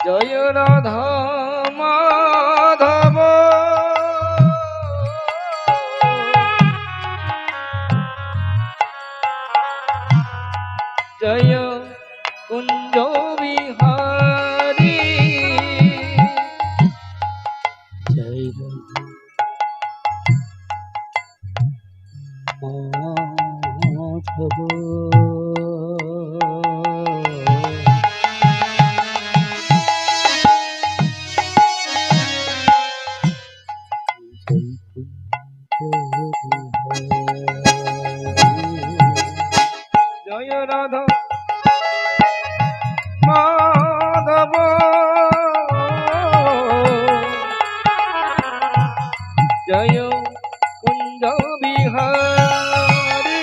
জয় রাধা মাধব জয় কুঞ্জ বিহারী জয় মাধব জয় রাধা মাধব জয় কুঞ্জ বিহারী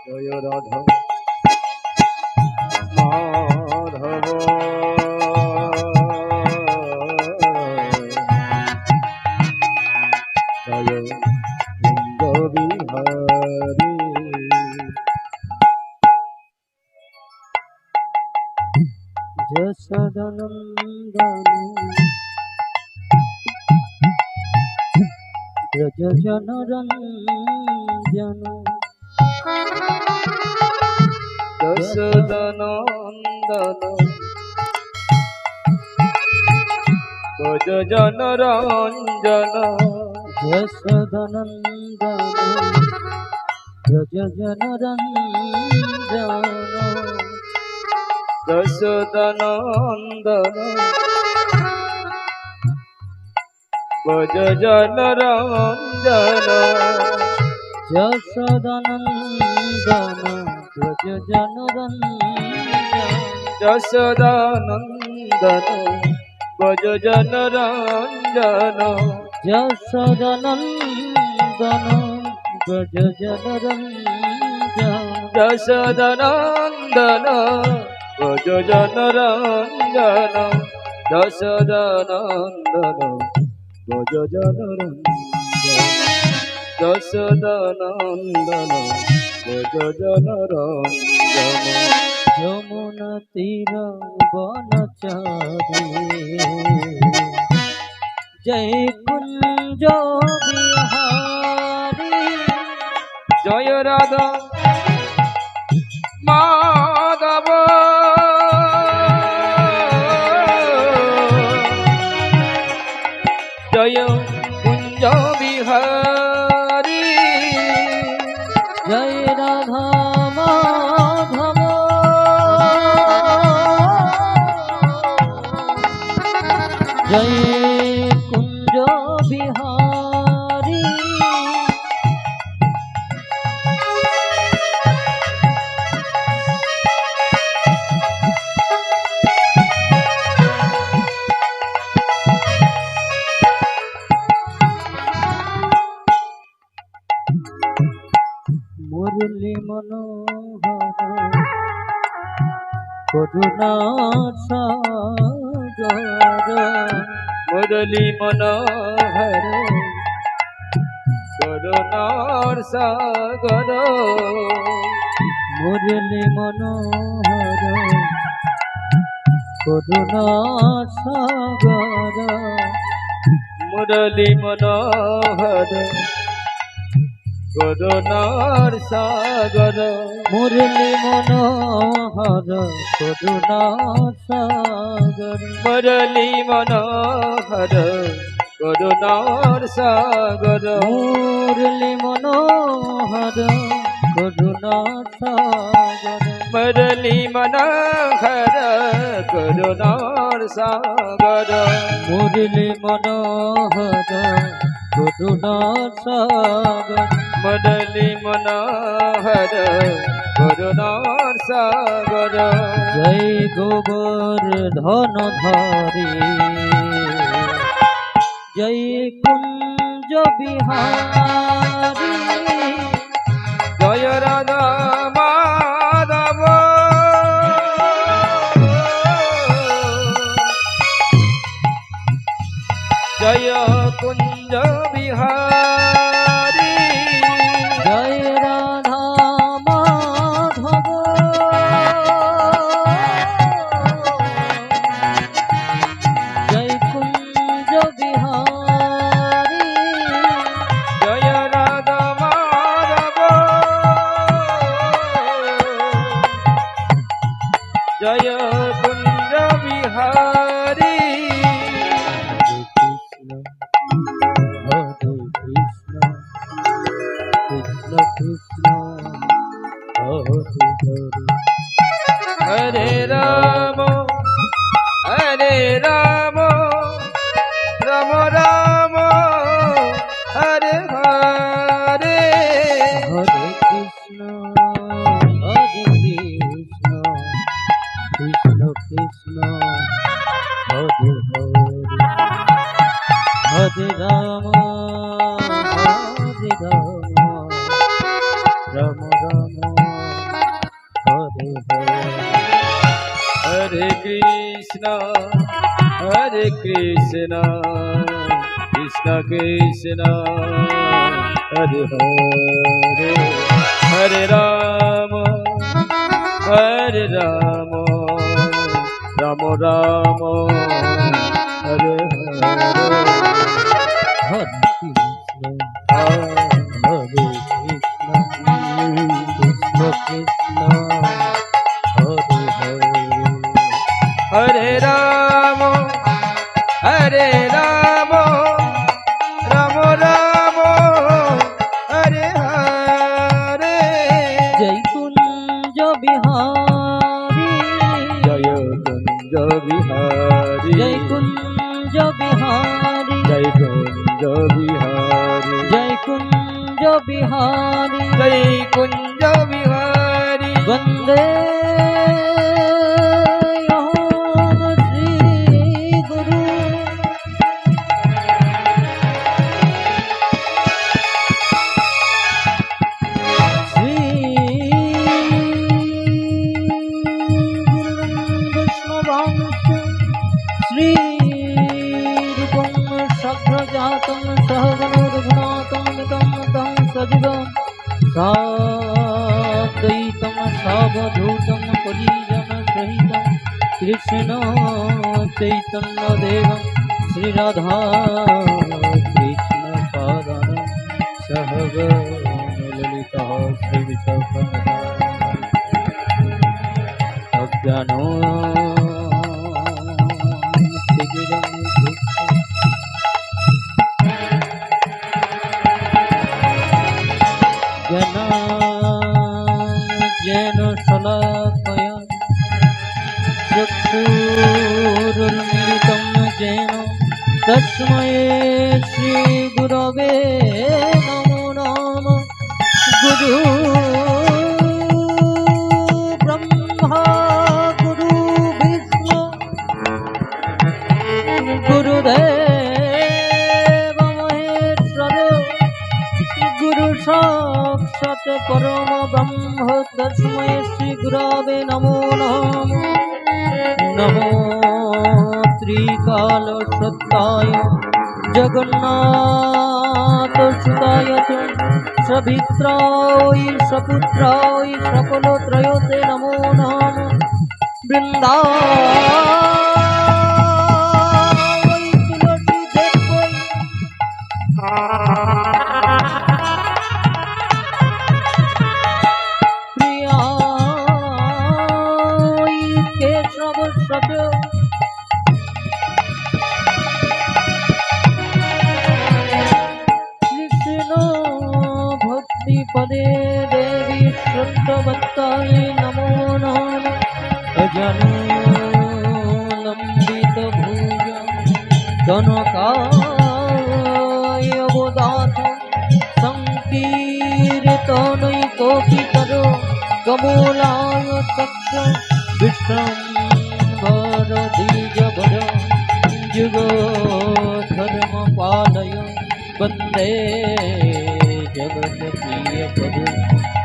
জয় রাধা মাধব জয় কুঞ্জ বিহারী যশোদানন্দন ব্রজ জনরঞ্জন যশোদানন্দন ব্রজ জনরঞ্জন যশোদানন্দন ব্রজ জনরঞ্জন যশোদানন্দন ব্রজ জনরঞ্জন যশোদানন্দন ব্রজ জনরঞ্জন যশোদানন্দন ব্রজ জনরঞ্জন যশোদানন্দন ব্রজ জনরঞ্জন যশোদানন্দন ব্রজ জনরঞ্জন যশোদানন্দন ব্রজ জনরঞ্জন যশোদানন্দন ব্রজ জনরঞ্জন যমুনা তীর বনচারী জয় কুঞ্জ বিহারী জয় রাধা মাধব জয় কুঞ্জ বিহারী জয় রাধা মাধব জয় কুঞ্জ বিহারী মুরলী মনোহর করুণার সাগর মুরলী মনোহর করুণার সাগর মুরলী মনোহর করুণার সাগর মুরলী মনোহর করুণার সাগর মুরলী মনোহর করুণার সাগর মুরলী মনোহর করুণার সাগর মুরলী মনোহর করুণার সাগর মুরলী মনোহর করুণার সাগর মুরলী মনোহর করুণার সাগর মুরলী মনোহর করুণার সাগর জয় গোবর্ধন ধারী জয় কুঞ্জ বিহারী জয় রাধা মাধব জয় কুঞ্জ বিহারী জয় রাধা মাধব জয় কুঞ্জ বিহারী জয় রাধা মাধব জয় কুঞ্জ বিহারী Hare হরে Ram Ram Ram Hare Hare Hare Krishna Hare Krishna Krishna Krishna Hare Hare Hare Rama Hare Rama Rama Rama Hare Hare হরে Krishna Krishna Krishna Hare Hare Hare Ram Ram Ram Ram Hare Hare Hare Krishna Hare Krishna Krishna Krishna Hare Hare হরে রাম রাম রাম হরে হরে জয় কুঞ্জ বিহারী জয় কুঞ্জ বিহারী জয় কুঞ্জ বিহারী জয় কুঞ্জ বিহারী জয় কুঞ্জ বিহারী জয় কুঞ্জ বিহারী বন্দে শ্রী গুরু শ্রী বৈষ্ণবাংশ শ্রী রূপং সগ্রজাতং সহগণ রঘুনাথং নিতং তং সজীবং সাদ্বৈতং সাবধূতং পরিজন সহিতং কৃষ্ণ চৈতন্য দেবং শ্রীরাধা কৃষ্ণ পাদান সহগণ ললিতা শ্রী বিশাখান্বিতা অজ্ঞানো জ্ঞান শলাকয়া চক্ষুरुन्मीलितं येन तस्मै श्रीगुरवे नमो नमः गुरु ब्रह्मा गुरु विष्णु गुरुदेव महेश्वर गुरु साक्षात् परम ब्रह्म तस्मै श्री गुरवे नमो नमः नमो त्रिकाल सत्ताय जगन्नाथ सुताय च सवित्राय सपुत्राय सकलत्रयते नमो नमः वृन्दावै तुलसी देवै केशव सत कृष्ण भक्ति पदे देवी श्रद्धवत्ताय नमो नमः अजनुलंबित भुज कनकाय अवदात संकीर्तनैकोपितरो कमलाय चक्र विश्वम्भर द्विजभर जुगधर्मपालय वन्दे जगत्प्रियप्रभु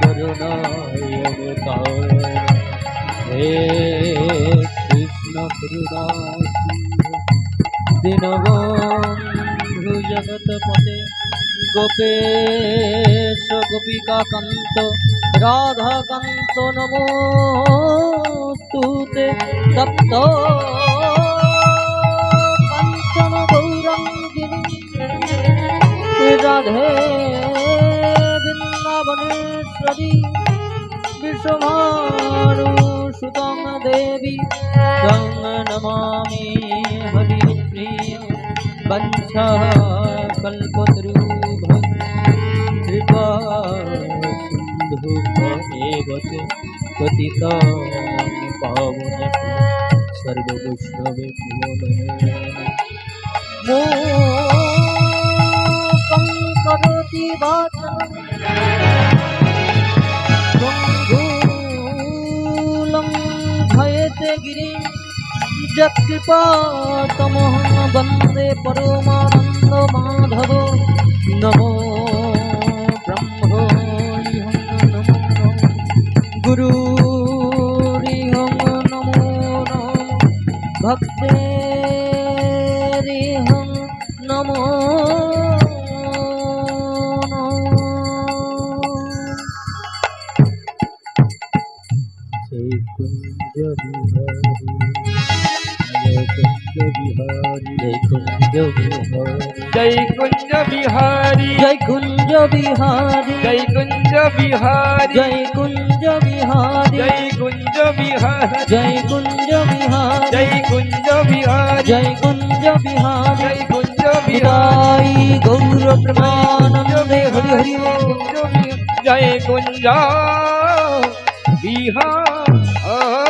करुणावतार हे कृष्ण करुणा दीनबन्धु প্রভু জগৎপতে গোপেশ গোপিকাকান্ত রাধাকান্ত নমোস্তুতে তপ্ত কাঞ্চন গৌরাঙ্গিনী রাধে বৃন্দাবনেশ্বরী বিশ্বভানুসুতং দেবী তং নমামি হরিপ্রিয় বঞ্ছা কল্পতরুভ্যঃ কৃপা সিন্ধু এব চ পতিতাং পাবনেভ্যো সর্ববৈষ্ণবেভ্যো নমো মোকং করোতি বাচনং গঙ্গুলং ভয়েতে গিরিং যৎকৃপাতমহং বন্দে পরমানন্দ মাধব নমো ব্রহ্মৈহং নমো গুরুরিহং নমো ভক্তেরিহং নমো जय कुंज बिहारी जय कुंज बिहारी जय कुंज बिहारी जय कुंज बिहारी जय कुंज बिहारी जय कुंज बिहारी जय कुंज बिहारी जय कुंज बिहारी जय कुंज बिहारी जय कुंज विदाई गौर प्रेमानंदे हरि हरि जय कुंज बिहारी